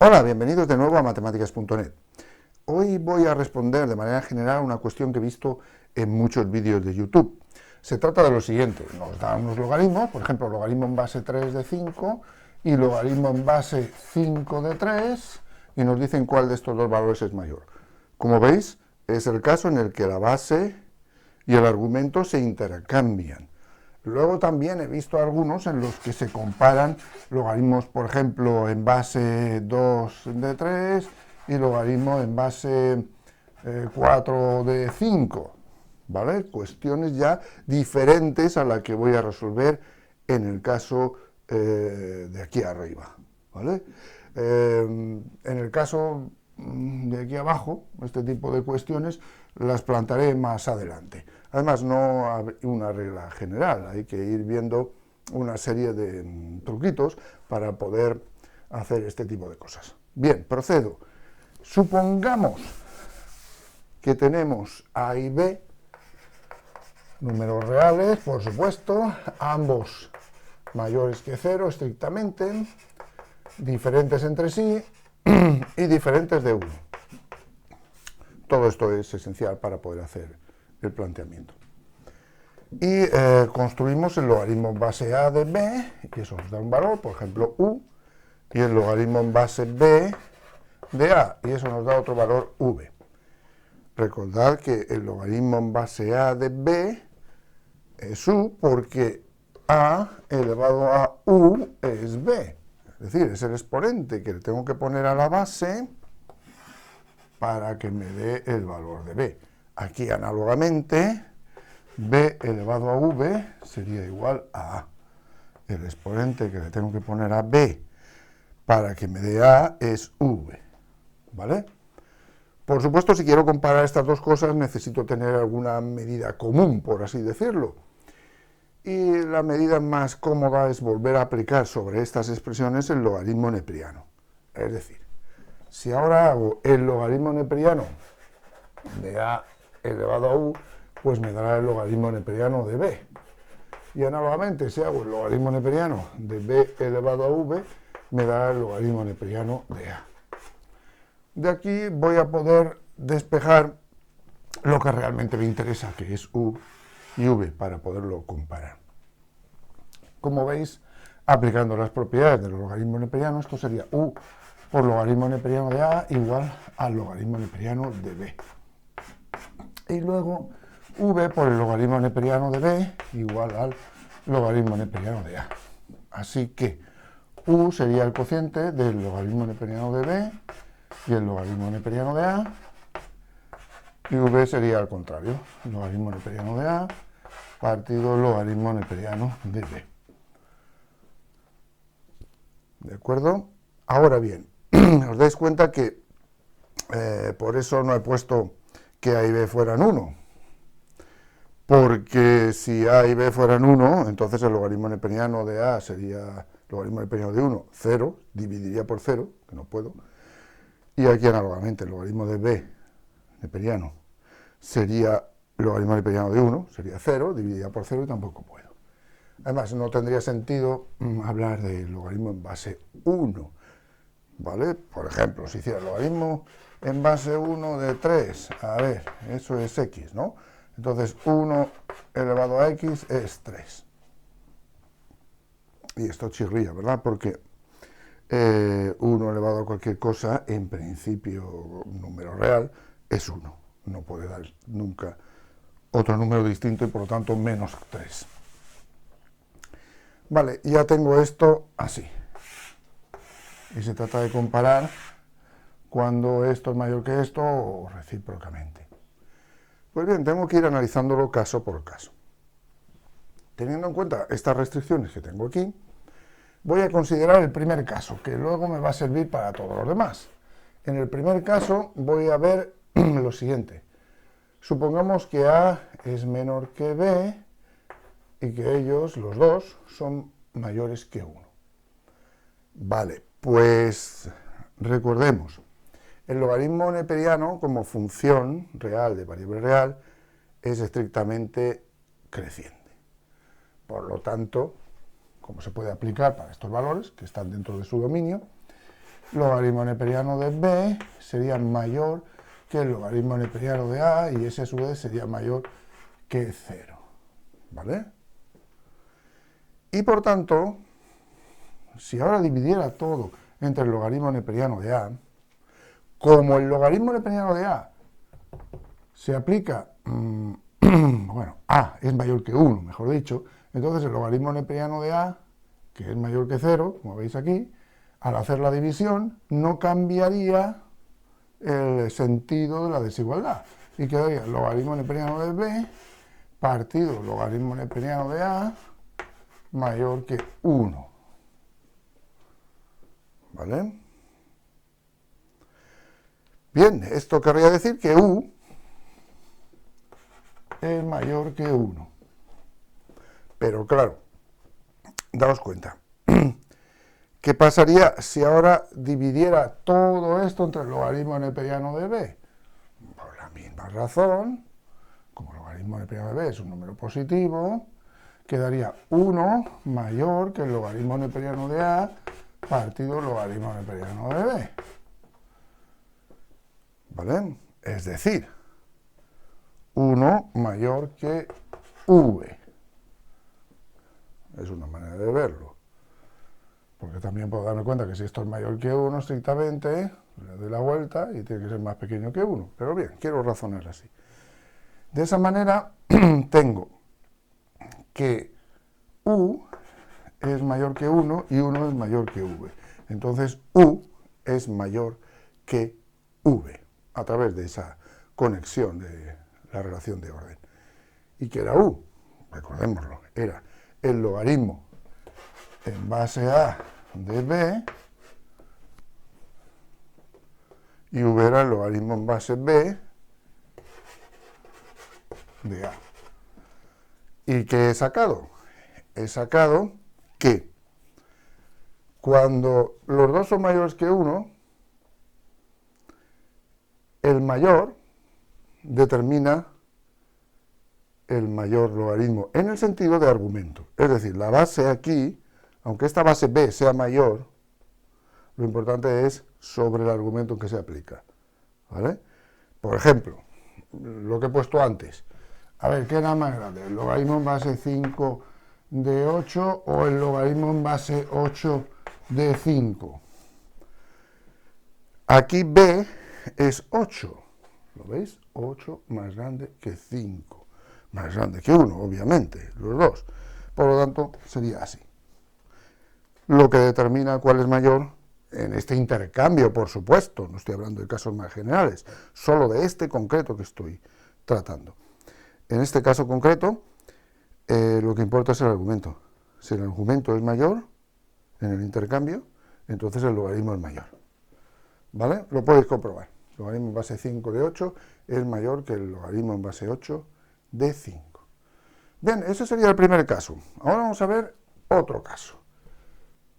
Hola, bienvenidos de nuevo a matemáticas.net. Hoy voy a responder de manera general una cuestión que he visto en muchos vídeos de YouTube. Se trata de lo siguiente: nos dan unos logaritmos, por ejemplo, logaritmo en base 3 de 5 y logaritmo en base 5 de 3, y nos dicen cuál de estos dos valores es mayor. Como veis, es el caso en el que la base y el argumento se intercambian. Luego también he visto algunos en los que se comparan logaritmos, por ejemplo, en base 2 de 3 y logaritmo en base 4 de 5, ¿vale? Cuestiones ya diferentes a la que voy a resolver en el caso de aquí arriba, ¿vale? En el caso de aquí abajo, este tipo de cuestiones las plantearé más adelante. Además, no hay una regla general, hay que ir viendo una serie de truquitos para poder hacer este tipo de cosas. Bien, procedo. Supongamos que tenemos A y B, números reales, por supuesto, ambos mayores que 0 estrictamente, diferentes entre sí y diferentes de 1. Todo esto es esencial para poder hacer el planteamiento. Y construimos el logaritmo en base A de B, y eso nos da un valor, por ejemplo, U, y el logaritmo en base B de A, y eso nos da otro valor, V. Recordad que el logaritmo en base A de B es U, porque A elevado a U es B. Es decir, es el exponente que le tengo que poner a la base para que me dé el valor de B. Aquí, análogamente, B elevado a V sería igual a A. El exponente que le tengo que poner a B para que me dé A es V, ¿vale? Por supuesto, si quiero comparar estas dos cosas, necesito tener alguna medida común, por así decirlo. Y la medida más cómoda es volver a aplicar sobre estas expresiones el logaritmo neperiano. Es decir, si ahora hago el logaritmo neperiano de A elevado a U, pues me dará el logaritmo neperiano de B. Y análogamente, si hago el logaritmo neperiano de B elevado a V, me dará el logaritmo neperiano de A. De aquí voy a poder despejar lo que realmente me interesa, que es U y V, para poderlo comparar. Como veis, aplicando las propiedades del logaritmo neperiano, esto sería U por logaritmo neperiano de A igual al logaritmo neperiano de B. Y luego V por el logaritmo neperiano de B igual al logaritmo neperiano de A. Así que U sería el cociente del logaritmo neperiano de B y el logaritmo neperiano de A, y V sería al contrario, logaritmo neperiano de A partido logaritmo neperiano de B. ¿De acuerdo? Ahora bien, os dais cuenta que por eso no he puesto que A y B fueran 1, porque si A y B fueran 1, entonces el logaritmo neperiano de A sería logaritmo neperiano de 1, 0, dividiría por 0, que no puedo, y aquí análogamente el logaritmo de B neperiano sería logaritmo neperiano de 1, sería 0, dividiría por 0 y tampoco puedo. Además, no tendría sentido hablar de logaritmo en base 1, ¿vale? Por ejemplo, si hiciera logaritmo en base 1 de 3, a ver, eso es x, ¿no? Entonces, 1 elevado a x es 3. Y esto chirría, ¿verdad? Porque 1 elevado a cualquier cosa, en principio, número real, es 1. No puede dar nunca otro número distinto y, por lo tanto, menos 3. Vale, ya tengo esto así. Y se trata de comparar cuando esto es mayor que esto o recíprocamente. Pues bien, tengo que ir analizándolo caso por caso. Teniendo en cuenta estas restricciones que tengo aquí, voy a considerar el primer caso, que luego me va a servir para todos los demás. En el primer caso voy a ver lo siguiente. Supongamos que A es menor que B y que ellos, los dos, son mayores que 1. Vale, pues recordemos, el logaritmo neperiano como función real de variable real es estrictamente creciente. Por lo tanto, como se puede aplicar para estos valores que están dentro de su dominio, logaritmo neperiano de b sería mayor que el logaritmo neperiano de a, y ese a su vez sería mayor que 0, ¿vale? Y por tanto, si ahora dividiera todo entre el logaritmo neperiano de a, como el logaritmo neperiano de a se aplica, bueno, a es mayor que 1, mejor dicho, entonces el logaritmo neperiano de a, que es mayor que 0, como veis aquí, al hacer la división no cambiaría el sentido de la desigualdad y quedaría el logaritmo neperiano de b partido logaritmo neperiano de a mayor que 1, ¿vale? Bien, esto querría decir que u es mayor que 1, pero claro, daos cuenta, ¿qué pasaría si ahora dividiera todo esto entre el logaritmo neperiano de b? Por la misma razón, como el logaritmo neperiano de b es un número positivo, quedaría 1 mayor que el logaritmo neperiano de a partido logaritmo neperiano de b. ¿Vale? Es decir, 1 mayor que v. Es una manera de verlo. Porque también puedo darme cuenta que si esto es mayor que 1 estrictamente, le doy la vuelta y tiene que ser más pequeño que 1. Pero bien, quiero razonar así. De esa manera tengo que u es mayor que 1 y 1 es mayor que v. Entonces u es mayor que v a través de esa conexión de la relación de orden. ¿Y qué era u? Recordémoslo, era el logaritmo en base a de b y v era el logaritmo en base b de a. ¿Y qué he sacado? He sacado que cuando los dos son mayores que 1, el mayor determina el mayor logaritmo en el sentido de argumento. Es decir, la base aquí, aunque esta base b sea mayor, lo importante es sobre el argumento en que se aplica, ¿vale? Por ejemplo, lo que he puesto antes. A ver, ¿qué era más grande? ¿El logaritmo en base 5 de 8 o el logaritmo en base 8 de 5? Aquí b es 8. ¿Lo veis? 8 más grande que 5. Más grande que 1, obviamente, los dos. Por lo tanto, sería así. Lo que determina cuál es mayor, en este intercambio, por supuesto, no estoy hablando de casos más generales, solo de este concreto que estoy tratando. En este caso concreto, lo que importa es el argumento. Si el argumento es mayor en el intercambio, entonces el logaritmo es mayor. ¿Vale? Lo podéis comprobar. El logaritmo en base 5 de 8 es mayor que el logaritmo en base 8 de 5. Bien, ese sería el primer caso. Ahora vamos a ver otro caso.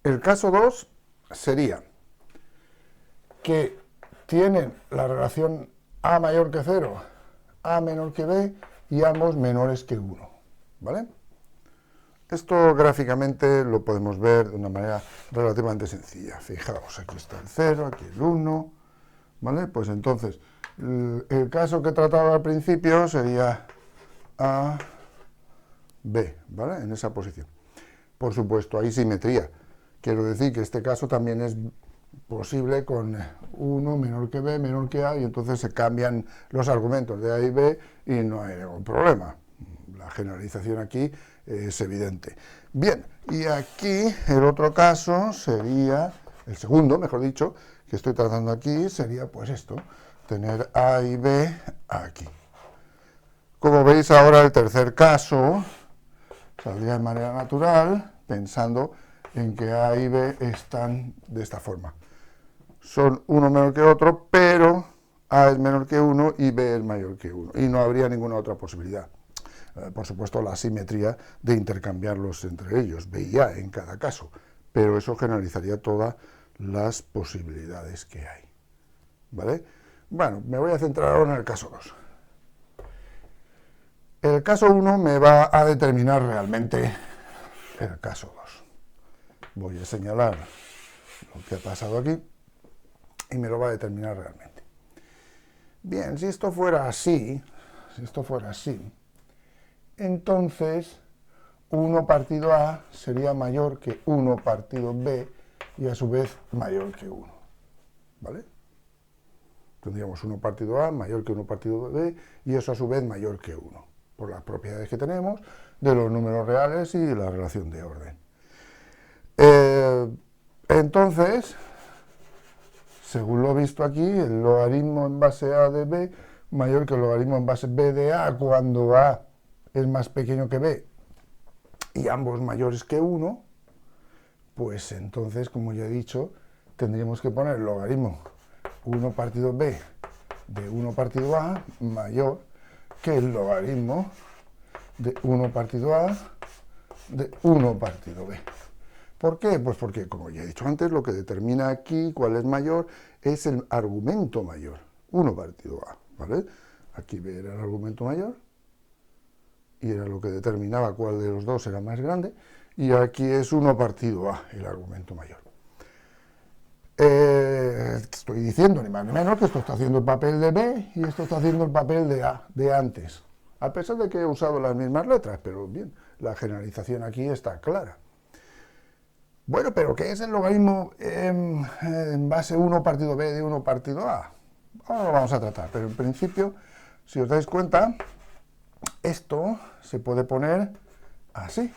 El caso 2 sería que tienen la relación a mayor que 0, a menor que b y ambos menores que 1. ¿Vale? Esto gráficamente lo podemos ver de una manera relativamente sencilla. Fijaos, aquí está el 0, aquí el 1, ¿vale? Pues entonces, el caso que trataba al principio sería A, B, ¿vale? En esa posición. Por supuesto, hay simetría. Quiero decir que este caso también es posible con 1 menor que b, menor que a, y entonces se cambian los argumentos de a y b y no hay ningún problema. La generalización aquí es evidente. Bien, y aquí el otro caso sería, el segundo, mejor dicho, que estoy tratando aquí, sería pues esto, tener a y b aquí. Como veis ahora el tercer caso saldría de manera natural, pensando en que a y b están de esta forma. Son uno menor que otro, pero a es menor que 1 y b es mayor que 1. Y no habría ninguna otra posibilidad. Por supuesto, la asimetría de intercambiarlos entre ellos, b y a en cada caso. Pero eso generalizaría todas las posibilidades que hay. ¿Vale? Bueno, me voy a centrar ahora en el caso 2. El caso 1 me va a determinar realmente el caso 2. Voy a señalar lo que ha pasado aquí. y me lo va a determinar realmente. Bien, si esto fuera así, entonces 1 partido A sería mayor que 1 partido B y a su vez mayor que 1, ¿vale? Tendríamos 1 partido A mayor que 1 partido B y eso a su vez mayor que 1, por las propiedades que tenemos de los números reales y la relación de orden. Entonces, según lo visto aquí, el logaritmo en base A de B mayor que el logaritmo en base B de A cuando A es más pequeño que B y ambos mayores que 1, pues entonces, como ya he dicho, tendríamos que poner el logaritmo 1 partido B de 1 partido A mayor que el logaritmo de 1 partido A de 1 partido B. ¿Por qué? Pues porque, como ya he dicho antes, lo que determina aquí cuál es mayor es el argumento mayor, 1 partido A, ¿vale? Aquí B era el argumento mayor y era lo que determinaba cuál de los dos era más grande, y aquí es 1 partido A, el argumento mayor. Estoy diciendo ni más ni menos que esto está haciendo el papel de B y esto está haciendo el papel de A, de antes, a pesar de que he usado las mismas letras, pero bien, la generalización aquí está clara. Bueno, pero ¿qué es el logaritmo en base 1 partido B de 1 partido A? Ahora lo vamos a tratar, pero en principio, si os dais cuenta, esto se puede poner así.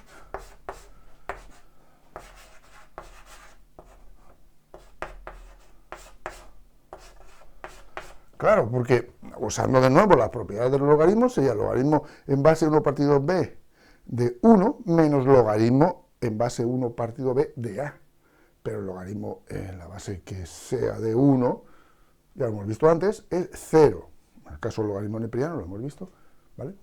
Claro, porque usando de nuevo las propiedades de los logaritmos, sería logaritmo en base 1 partido B de 1 menos logaritmo en base 1 partido B de A. Pero el logaritmo en la base que sea de 1, ya lo hemos visto antes, es 0. En el caso del logaritmo neperiano lo hemos visto, ¿vale?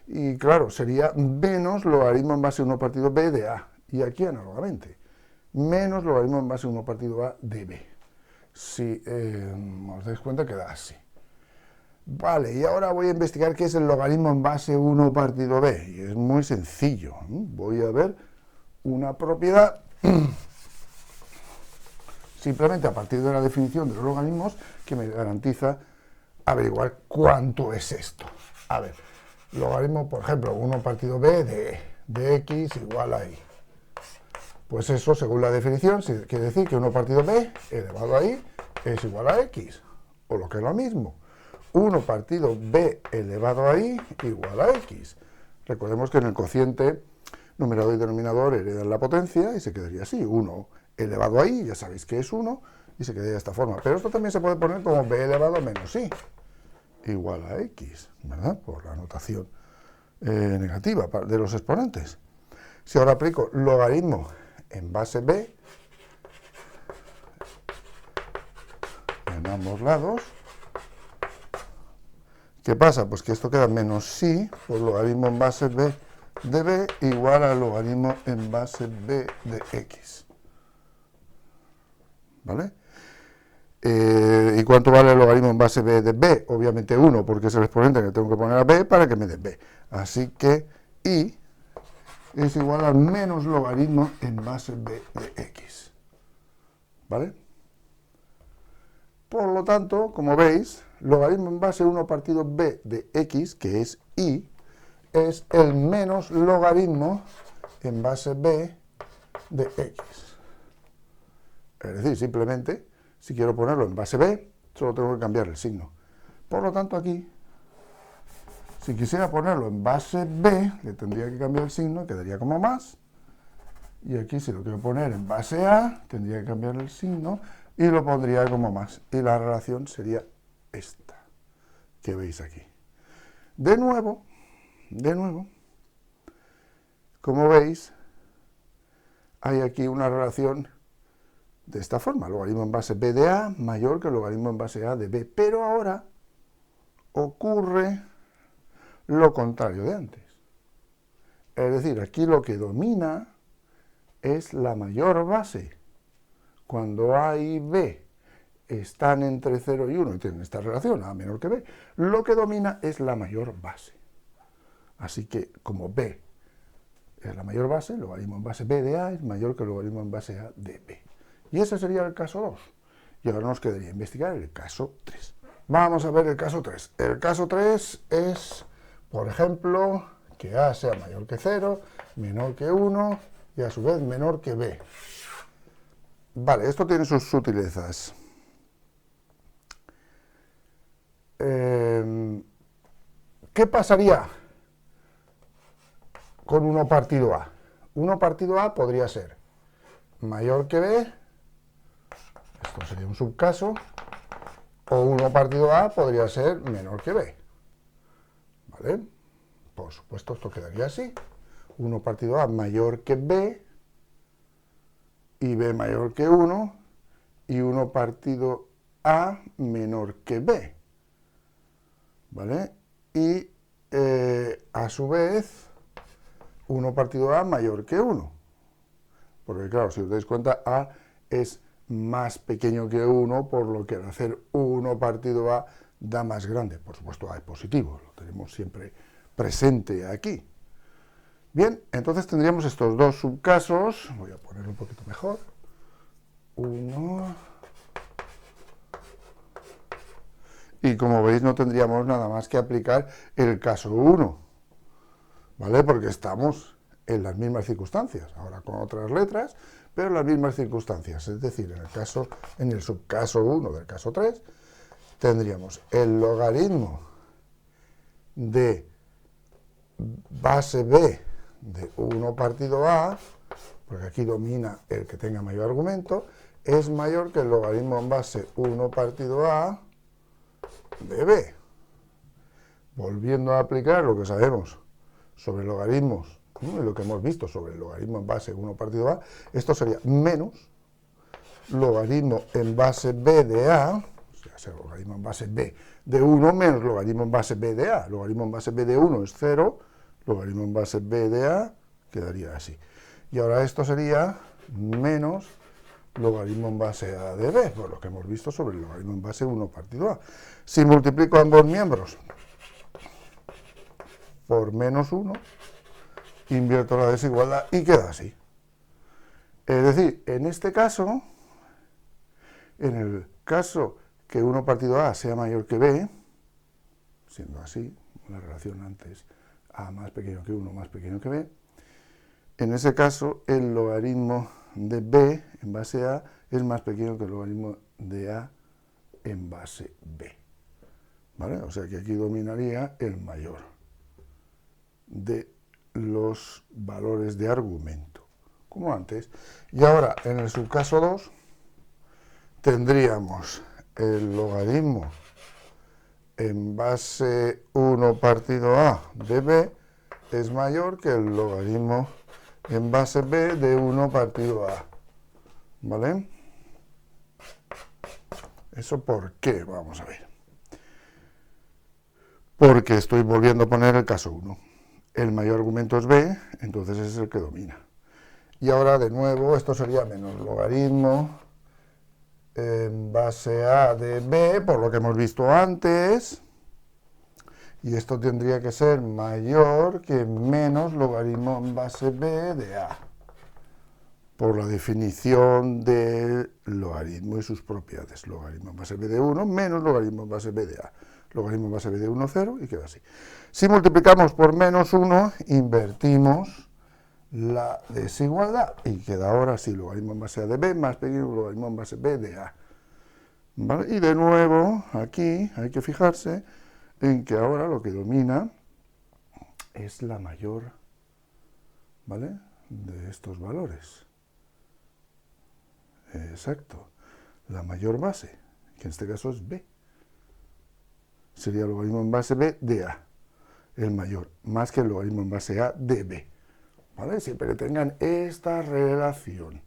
Y claro, sería menos logaritmo en base 1 partido B de A. Y aquí análogamente, menos logaritmo en base 1 partido A de B. Si os dais cuenta, queda así. Vale, y ahora voy a investigar qué es el logaritmo en base 1 partido B. Y es muy sencillo. Voy a ver una propiedad, simplemente a partir de la definición de los logaritmos, que me garantiza averiguar cuánto es esto. A ver, logaritmo, por ejemplo, 1 partido B de x igual a y. Pues eso, según la definición, quiere decir que 1 partido B elevado a y es igual a x. O lo que es lo mismo, 1 partido B elevado a y igual a x. Recordemos que en el cociente numerador y denominador heredan la potencia y se quedaría así, 1 elevado a y, ya sabéis que es 1, y se quedaría de esta forma. Pero esto también se puede poner como b elevado a menos y igual a x, ¿verdad? Por la notación negativa de los exponentes. Si ahora aplico logaritmo en base b en ambos lados, ¿qué pasa? Pues que esto queda menos y por logaritmo en base b de b igual a logaritmo en base b de x. ¿Vale? ¿Y cuánto vale el logaritmo en base b de b? Obviamente 1, porque es el exponente que tengo que poner a b para que me dé b. Así que y es igual al menos logaritmo en base b de x. ¿Vale? Por lo tanto, como veis, logaritmo en base 1 partido b de x, que es y, es el menos logaritmo en base b de x. Es decir, simplemente, si quiero ponerlo en base b, solo tengo que cambiar el signo. Por lo tanto, aquí, si quisiera ponerlo en base b, le tendría que cambiar el signo, quedaría como más. Y aquí, si lo quiero poner en base a, tendría que cambiar el signo y lo pondría como más. Y la relación sería esta, que veis aquí. De nuevo, como veis, hay aquí una relación de esta forma, logaritmo en base b de a mayor que el logaritmo en base a de b, pero ahora ocurre lo contrario de antes. Es decir, aquí lo que domina es la mayor base. Cuando a y b están entre 0 y 1 y tienen esta relación, a menor que b, lo que domina es la mayor base. Así que, como b es la mayor base, el logaritmo en base b de a es mayor que el logaritmo en base a de b. Y ese sería el caso 2. Y ahora nos quedaría investigar el caso 3. Vamos a ver el caso 3. El caso 3 es, por ejemplo, que A sea mayor que 0, menor que 1 y a su vez menor que B. Vale, esto tiene sus sutilezas. ¿Qué pasaría con 1 partido A? 1 partido A podría ser mayor que B, esto sería un subcaso, o 1 partido A podría ser menor que B. ¿Vale? Por supuesto, esto quedaría así. 1 partido A mayor que B, y B mayor que 1, y 1 partido A menor que B. ¿Vale? Y a su vez, 1 partido A mayor que 1. Porque claro, si os dais cuenta, A es más pequeño que 1, por lo que al hacer 1 partido A da más grande. Por supuesto, A es positivo, lo tenemos siempre presente aquí. Bien, entonces tendríamos estos dos subcasos. Voy a ponerlo un poquito mejor. 1. Y como veis, no tendríamos nada más que aplicar el caso 1, ¿vale? Porque estamos en las mismas circunstancias, ahora con otras letras, pero en las mismas circunstancias. Es decir, en el subcaso 1 del caso 3, tendríamos el logaritmo de base B de 1 partido A, porque aquí domina el que tenga mayor argumento, es mayor que el logaritmo en base 1 partido A de B. Volviendo a aplicar lo que sabemos sobre logaritmos, ¿no? Y lo que hemos visto sobre el logaritmo en base 1 partido A, esto sería menos logaritmo en base B de A, o sea, logaritmo en base B de 1 menos logaritmo en base B de A. Logaritmo en base B de 1 es 0, logaritmo en base B de A quedaría así. Y ahora esto sería menos logaritmo en base A de B, por lo que hemos visto sobre el logaritmo en base 1 partido A. Si multiplico ambos miembros por menos 1, invierto la desigualdad y queda así. Es decir, en este caso, en el caso que 1 partido A sea mayor que B, siendo así, la relación antes A más pequeño que 1 más pequeño que B, en ese caso el logaritmo de B en base A es más pequeño que el logaritmo de A en base B. ¿Vale? O sea que aquí dominaría el mayor de los valores de argumento, como antes. Y ahora, en el subcaso 2, tendríamos el logaritmo en base 1 partido A de B es mayor que el logaritmo en base B de 1 partido A. ¿Vale? ¿Eso por qué? Vamos a ver. Porque estoy volviendo a poner el caso 1. El mayor argumento es B, entonces ese es el que domina. Y ahora, de nuevo, esto sería menos logaritmo en base A de B, por lo que hemos visto antes. Y esto tendría que ser mayor que menos logaritmo en base B de A, por la definición del logaritmo y sus propiedades. Logaritmo en base B de 1 menos logaritmo en base B de A. Logaritmo en base B de 1, 0, y queda así. Si multiplicamos por menos 1, invertimos la desigualdad, y queda ahora así, logaritmo en base A de B más pequeño que logaritmo en base B de A. ¿Vale? Y de nuevo, aquí hay que fijarse en que ahora lo que domina es la mayor, ¿vale?, de estos valores. Exacto, la mayor base, que en este caso es B. Sería el logaritmo en base B de A, el mayor, más que el logaritmo en base A de B. ¿Vale? Siempre que tengan esta relación.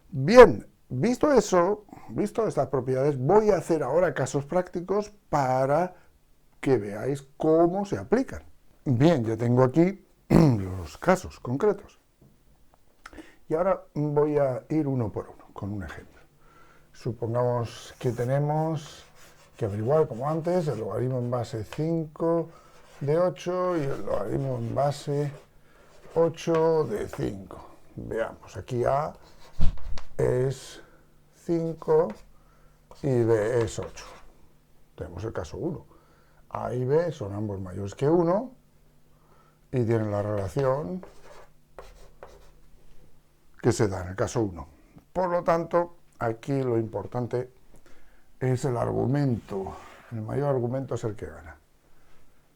Bien, visto eso, visto estas propiedades, voy a hacer ahora casos prácticos para que veáis cómo se aplican. Bien, yo tengo aquí los casos concretos. Y ahora voy a ir uno por uno, con un ejemplo. Supongamos que tenemos que averiguar, como antes, el logaritmo en base 5 de 8 y el logaritmo en base 8 de 5. Veamos, aquí A es 5 y b es 8. Tenemos el caso 1. A y b son ambos mayores que 1 y tienen la relación que se da en el caso 1. Por lo tanto, aquí lo importante es el argumento. El mayor argumento es el que gana.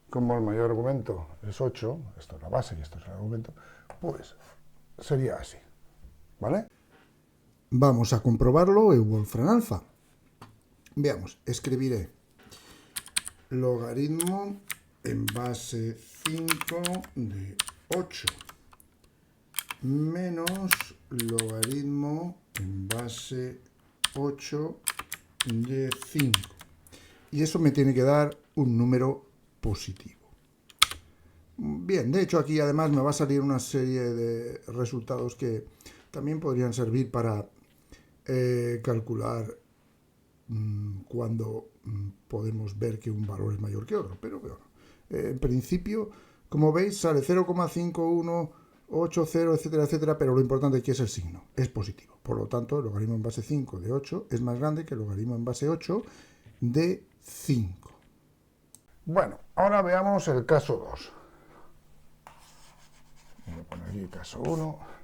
Como el mayor argumento es 8, esto es la base y esto es el argumento, pues sería así, ¿vale? Vamos a comprobarlo en Wolfram Alpha. Veamos, escribiré logaritmo en base 5 de 8 menos logaritmo en base 8 de 5. Y eso me tiene que dar un número positivo. Bien, de hecho aquí además me va a salir una serie de resultados que también podrían servir para calcular cuando podemos ver que un valor es mayor que otro. Pero bueno, en principio, como veis, sale 0,5180, etcétera, etcétera, pero lo importante aquí es el signo, es positivo. Por lo tanto, el logaritmo en base 5 de 8 es más grande que el logaritmo en base 8 de 5. Bueno, ahora veamos el caso 2. Voy a poner aquí caso 1.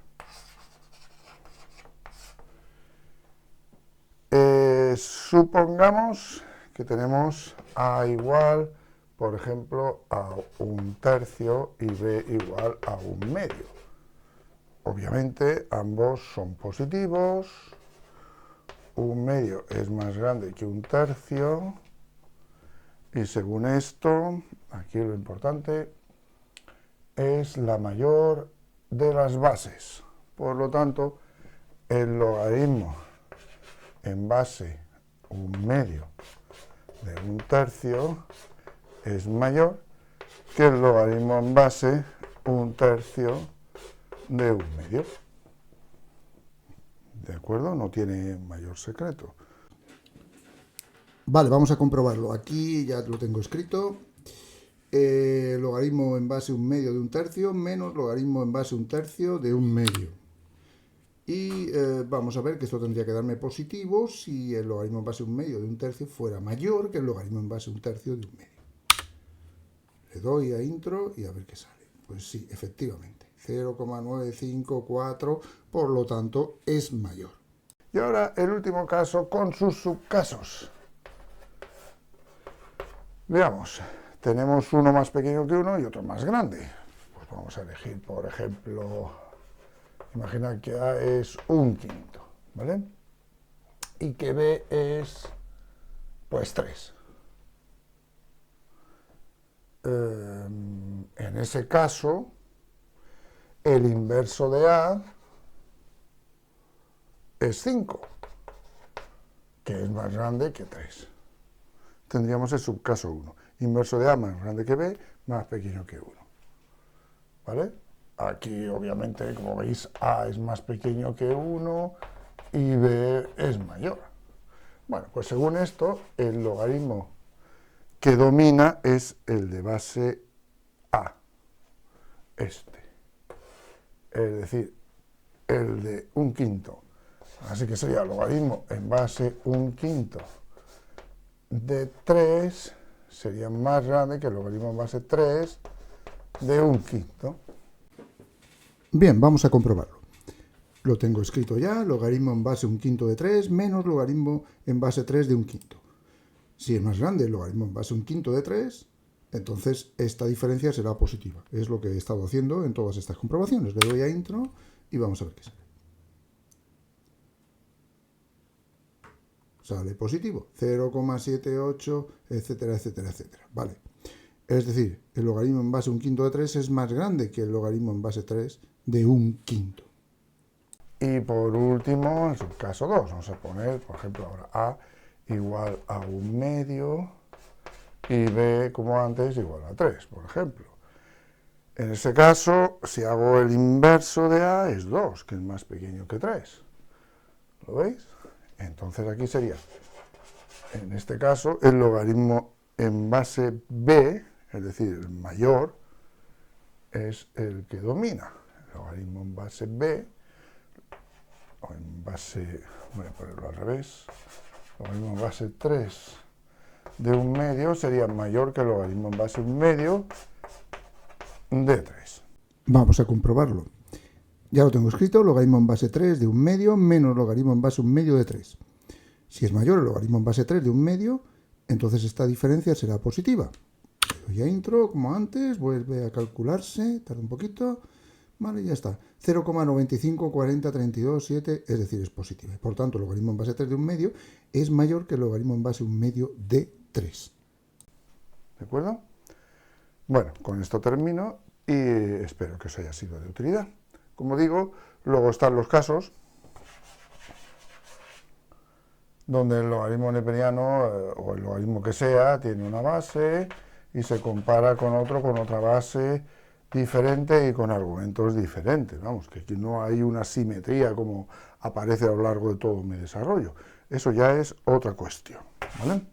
Supongamos que tenemos A igual, por ejemplo, a 1/3 y B igual a 1/2. Obviamente ambos son positivos. 1/2 es más grande que 1/3. Y según esto, aquí lo importante es la mayor de las bases. Por lo tanto, el logaritmo en base 1/2 de 1/3 es mayor que el logaritmo en base 1/3 de 1/2. ¿De acuerdo? No tiene mayor secreto. Vale, vamos a comprobarlo. Aquí ya lo tengo escrito. Logaritmo en base 1/2 de 1/3 menos logaritmo en base 1/3 de 1/2. Y vamos a ver que esto tendría que darme positivo si el logaritmo en base 1/2 de 1/3 fuera mayor que el logaritmo en base 1/3 de 1/2. Le doy a intro y a ver qué sale. Pues sí, efectivamente, 0,954, por lo tanto es mayor. Y ahora el último caso con sus subcasos. Veamos, tenemos uno más pequeño que uno y otro más grande. Pues vamos a elegir, por ejemplo, imagina que A es 1/5, ¿vale? Y que B es, pues, 3. En ese caso, el inverso de A es 5, que es más grande que 3. Tendríamos el subcaso 1. Inverso de A más grande que B, más pequeño que 1. ¿Vale? Aquí, obviamente, como veis, A es más pequeño que 1 y B es mayor. Bueno, pues según esto, el logaritmo que domina es el de base A, este. Es decir, el de 1/5. Así que sería logaritmo en base 1/5 de 3 sería más grande que el logaritmo en base 3 de 1/5. Bien, vamos a comprobarlo. Lo tengo escrito ya, logaritmo en base 1/5 de 3 menos logaritmo en base 3 de 1/5. Si es más grande el logaritmo en base 1/5 de 3, entonces esta diferencia será positiva. Es lo que he estado haciendo en todas estas comprobaciones. Le doy a intro y vamos a ver qué sale. Sale positivo, 0,78, etcétera, etcétera, etcétera. Vale. Es decir, el logaritmo en base 1/5 de 3 es más grande que el logaritmo en base 3 de 1/5. Y por último, el subcaso 2, vamos a poner, por ejemplo, ahora A igual a 1/2 y B, como antes, igual a 3, por ejemplo. En ese caso, si hago el inverso de A, es 2, que es más pequeño que 3. ¿Lo veis? Entonces aquí sería, en este caso, el logaritmo en base B, es decir, el mayor, es el que domina. El logaritmo en base B, o en base, voy a ponerlo al revés, logaritmo en base 3 de 1/2 sería mayor que el logaritmo en base 1/2 de 3. Vamos a comprobarlo. Ya lo tengo escrito, logaritmo en base 3 de 1/2 menos logaritmo en base 1/2 de 3. Si es mayor el logaritmo en base 3 de 1/2, entonces esta diferencia será positiva. Le doy a intro, como antes, vuelve a calcularse, tarda un poquito, vale, ya está. 0,954032,7, es decir, es positiva. Por tanto, el logaritmo en base 3 de 1/2 es mayor que el logaritmo en base 1/2 de 3. ¿De acuerdo? Bueno, con esto termino y espero que os haya sido de utilidad. Como digo, luego están los casos donde el logaritmo neperiano o el logaritmo que sea tiene una base y se compara con otro con otra base diferente y con argumentos diferentes. Vamos, que aquí no hay una simetría como aparece a lo largo de todo mi desarrollo. Eso ya es otra cuestión, ¿vale?